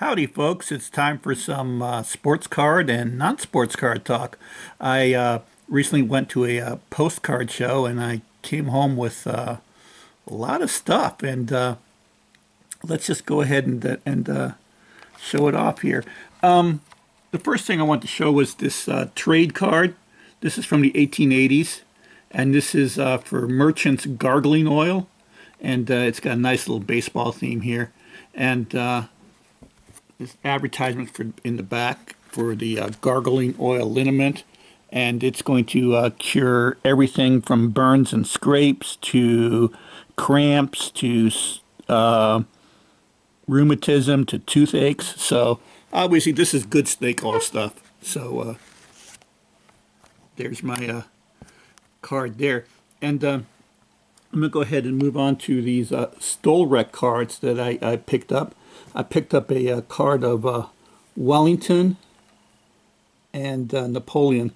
Howdy, folks. It's time for some sports card and non-sports card talk. I recently went to a postcard show and I came home with a lot of stuff. And let's just go ahead and show it off here. The first thing I want to show was this trade card. This is from the 1880s, and this is for Merchant's Gargling Oil. And it's got a nice little baseball theme here. And this advertisement for in the back for the gargling oil liniment, and it's going to cure everything from burns and scrapes to cramps to rheumatism to toothaches. So obviously this is good snake oil stuff. So there's my card there, and I'm gonna go ahead and move on to these Stollwerck cards that I picked up. I picked up a card of Wellington and Napoleon.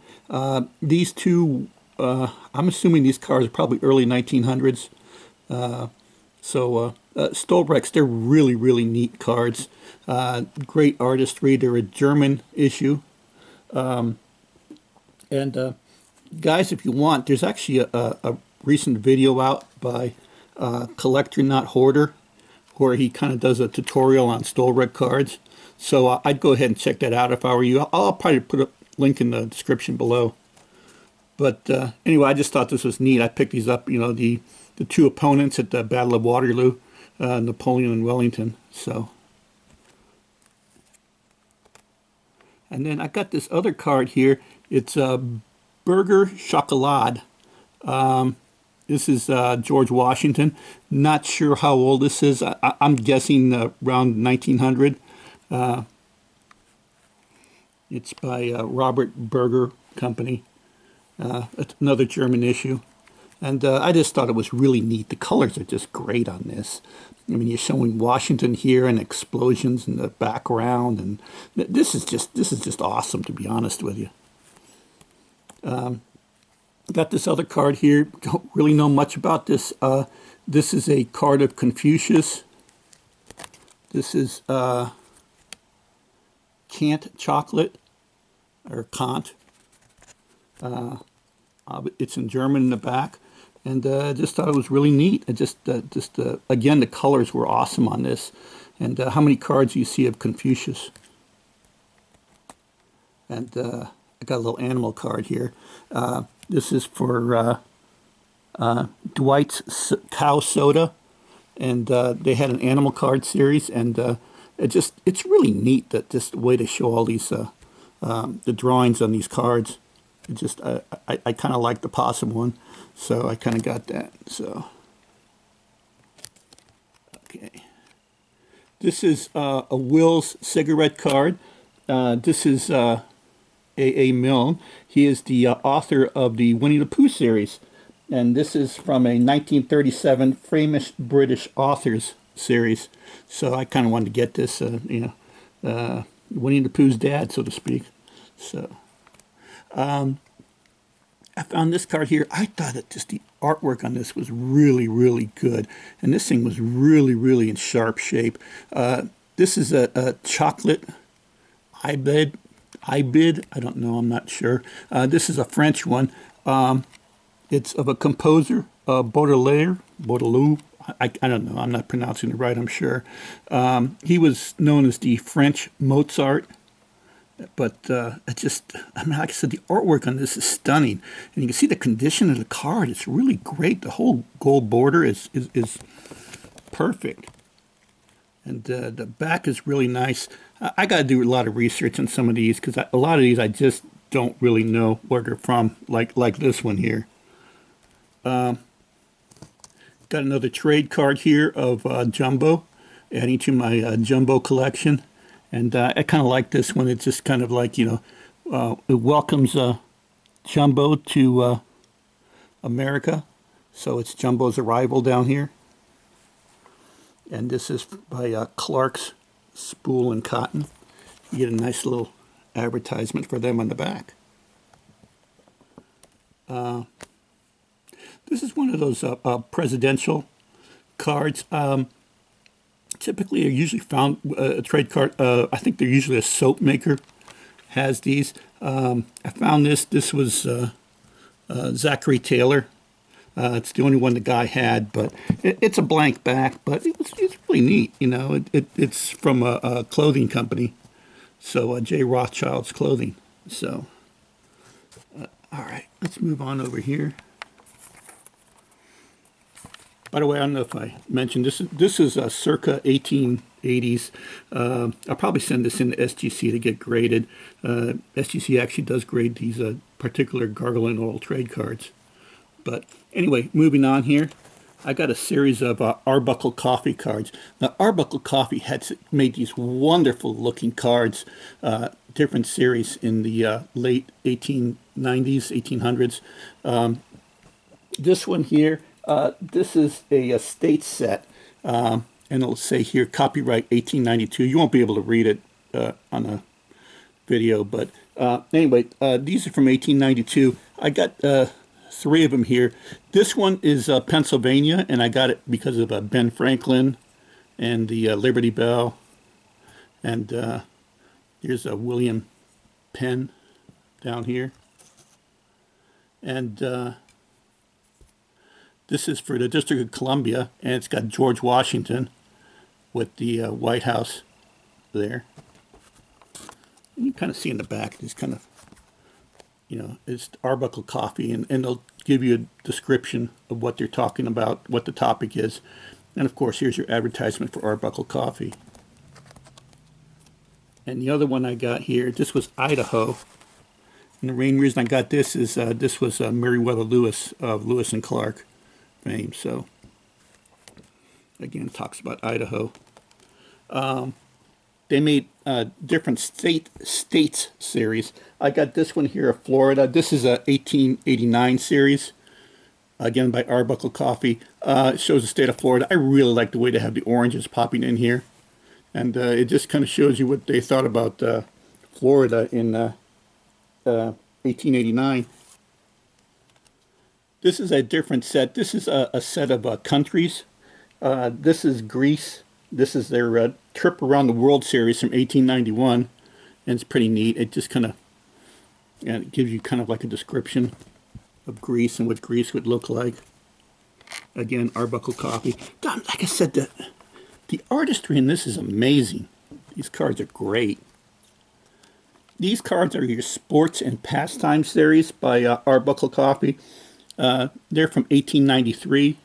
These two, I'm assuming these cards are probably early 1900s. Stollwercks, they're really, really neat cards. Great artistry. They're a German issue. And guys, if you want, there's actually a recent video out by Collector Not Hoarder, where he kind of does a tutorial on Stollwerck cards. So I'd go ahead and check that out if I were you. I'll probably put a link in the description below. But anyway, I just thought this was neat. I picked these up, you know, the two opponents at the Battle of Waterloo, Napoleon and Wellington. So, and then I got this other card here. It's Burger Chocolade. This is George Washington. Not sure how old this is. I'm guessing around 1900. It's by Robert Burger Company. It's another German issue. And I just thought it was really neat. The colors are just great on this. I mean, you're showing Washington here and explosions in the background, and this is just awesome, to be honest with you. Got this other card here. Don't really know much about this. This is a card of Confucius. This is Kant chocolate, or Kant. It's in German in the back, and I just thought it was really neat. Again, the colors were awesome on this. And how many cards do you see of Confucius? And I got a little animal card here. This is for Dwight's Cow Soda, and they had an animal card series, and it's really neat that this way to show all these the drawings on these cards. I kind of like the possum one, so I kind of got that. So okay, this is a Will's cigarette card. This is A. Milne. He is the author of the Winnie the Pooh series, and this is from a 1937 famous British authors series. So I kind of wanted to get this, Winnie the Pooh's dad, so to speak. So I found this card here. I thought that just the artwork on this was really, really good, and this thing was really, really in sharp shape. This is a chocolate ibid. I don't know, I'm not sure. This is a French one. It's of a composer, Baudelaire. I don't know, I'm not pronouncing it right, I'm sure. He was known as the French Mozart, but I mean, like I said, the artwork on this is stunning. And you can see the condition of the card. It's really great. The whole gold border is perfect. And the back is really nice. I got to do a lot of research on some of these, because a lot of these I just don't really know where they're from, like this one here. Got another trade card here of Jumbo, adding to my Jumbo collection. And I kind of like this one. It's just kind of like, it welcomes Jumbo to America. So it's Jumbo's arrival down here. And this is by Clark's Spool and Cotton. You get a nice little advertisement for them on the back. This is one of those presidential cards. typically are usually found a trade card. I think they're usually a soap maker has these. I found this. This was Zachary Taylor. It's the only one the guy had, but it's a blank back, but it's really neat. You know, it's from a clothing company, so J. Rothschild's Clothing. So, all right, let's move on over here. By the way, I don't know if I mentioned this. This is circa 1880s. I'll probably send this in to SGC to get graded. SGC actually does grade these particular gargle and oil trade cards. But anyway, moving on here, I got a series of Arbuckle Coffee cards. Now, Arbuckle Coffee had made these wonderful looking cards, different series in the late 1890s, 1800s. This one here, this is a state set, and it'll say here, copyright 1892. You won't be able to read it on a video, but anyway, these are from 1892. I got 3 of them here. This one is Pennsylvania, and I got it because of Ben Franklin and the Liberty Bell. And here's a William Penn down here. And this is for the District of Columbia, and it's got George Washington with the White House there. And you kind of see in the back, it's kind of, you know, it's Arbuckle Coffee, and they'll give you a description of what they're talking about, what the topic is. And of course, here's your advertisement for Arbuckle Coffee. And the other one I got here, this was Idaho. And the main reason I got this is this was Meriwether Lewis of Lewis and Clark fame. So, again, talks about Idaho. They made different states series. I got this one here of Florida. This is a 1889 series, again by Arbuckle Coffee. It shows the state of Florida. I really like the way they have the oranges popping in here. And it just kind of shows you what they thought about Florida in 1889. This is a different set. This is a set of countries. This is Greece. This is their trip around the world series from 1891, and it's pretty neat. It just kind of, it gives you kind of like a description of Greece and what Greece would look like. Again, Arbuckle Coffee. God, like I said, the artistry in this is amazing. These cards are great. These cards are your sports and pastime series by Arbuckle Coffee. They're from 1893,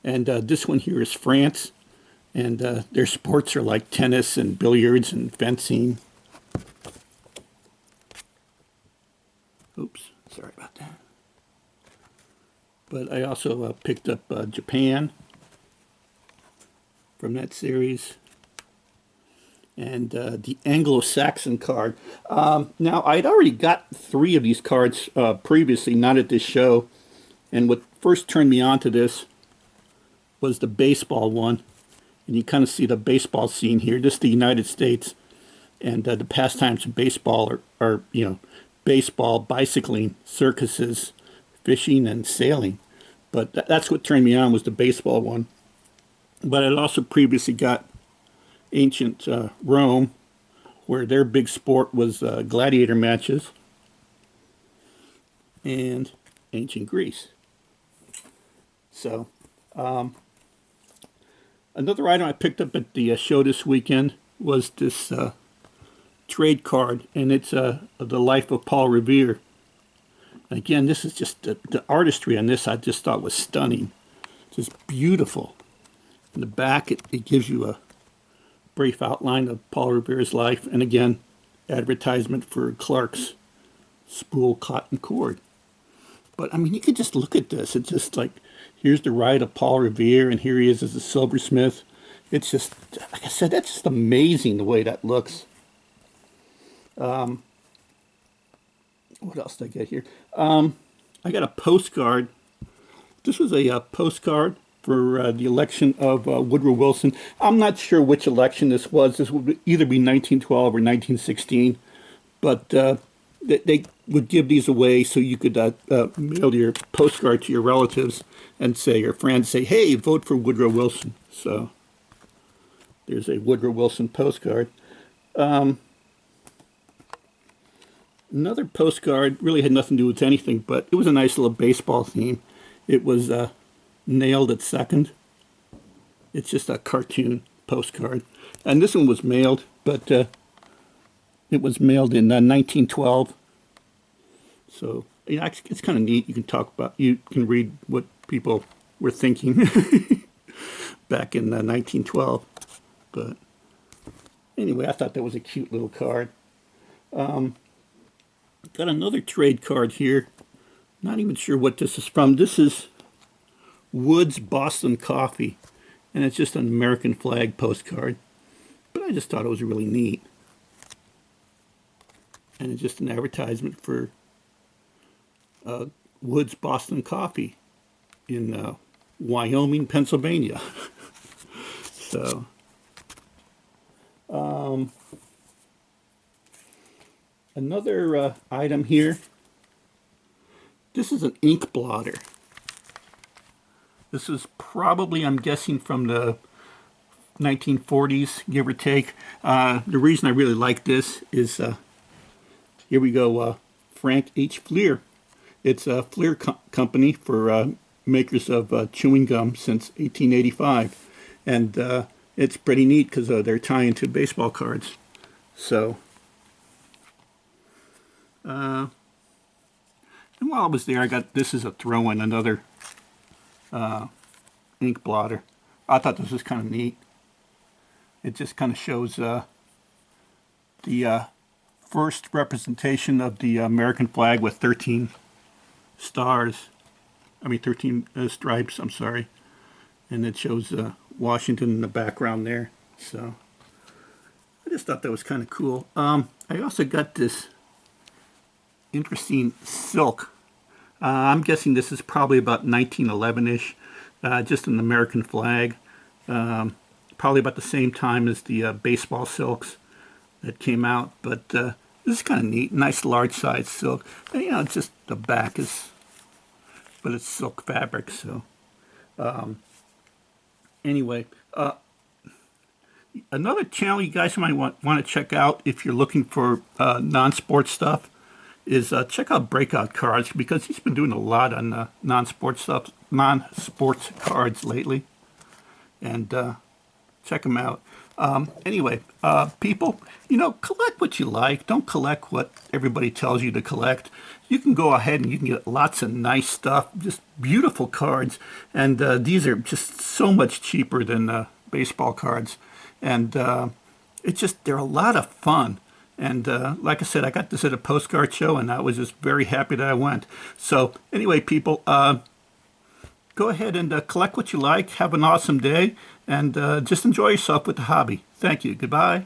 and this one here is France. And their sports are like tennis and billiards and fencing. Oops, sorry about that. But I also picked up Japan from that series. And the Anglo-Saxon card. Now, I'd already got 3 of these cards previously, not at this show. And what first turned me on to this was the baseball one. And you kind of see the baseball scene here. This is the United States, and the pastimes of baseball are you know, baseball, bicycling, circuses, fishing, and sailing. But that's what turned me on, was the baseball one. But I'd also previously got ancient Rome, where their big sport was gladiator matches, and ancient Greece. So, another item I picked up at the show this weekend was this trade card, and it's The Life of Paul Revere. Again, this is just the artistry on this I just thought was stunning. Just beautiful. In the back, it gives you a brief outline of Paul Revere's life, and again, advertisement for Clark's spool cotton cord. But I mean, you could just look at this. It's just like, here's the ride of Paul Revere, and here he is as a silversmith. It's just, like I said, that's just amazing the way that looks. What else did I get here? I got a postcard. This was a postcard for the election of Woodrow Wilson. I'm not sure which election this was. This would either be 1912 or 1916. But they would give these away so you could mail your postcard to your relatives and say, your friends say, hey, vote for Woodrow Wilson. So There's a Woodrow Wilson postcard. Another postcard really had nothing to do with anything, but it was a nice little baseball theme. It was nailed at second. It's just a cartoon postcard. And this one was mailed, but it was mailed in 1912. So yeah, it's kind of neat. You can read what people were thinking back in 1912. But anyway, I thought that was a cute little card. Got another trade card here. Not even sure what this is from. This is Wood's Boston Coffee, and it's just an American flag postcard. But I just thought it was really neat. And it's just an advertisement for Wood's Boston Coffee in Wyoming, Pennsylvania. So, another item here. This is an ink blotter. This is probably, I'm guessing, from the 1940s, give or take. The reason I really like this is, here we go, Frank H. Fleer. It's a Fleer company for makers of chewing gum since 1885. And it's pretty neat because they're tying to baseball cards. So, and while I was there, I got this as a throw-in, another ink blotter. I thought this was kind of neat. It just kind of shows the first representation of the American flag with 13 stars. I mean 13 stripes, I'm sorry. And it shows Washington in the background there. So I just thought that was kind of cool. I also got this interesting silk. I'm guessing this is probably about 1911-ish. Just an American flag. Probably about the same time as the baseball silks that came out. But this is kind of neat. Nice large size silk. And, you know, it's just the back is, but it's silk fabric. So anyway, another channel you guys might want to check out if you're looking for non-sports stuff is check out Breakout Cards, because he's been doing a lot on non-sports stuff, non-sports cards lately, and check him out. Anyway, people, you know, collect what you like. Don't collect what everybody tells you to collect. You can go ahead and you can get lots of nice stuff, just beautiful cards, and these are just so much cheaper than baseball cards, and it's just, they're a lot of fun. And like I said, I got this at a postcard show, and I was just very happy that I went. So anyway, people, go ahead and collect what you like. Have an awesome day, and just enjoy yourself with the hobby. Thank you. Goodbye.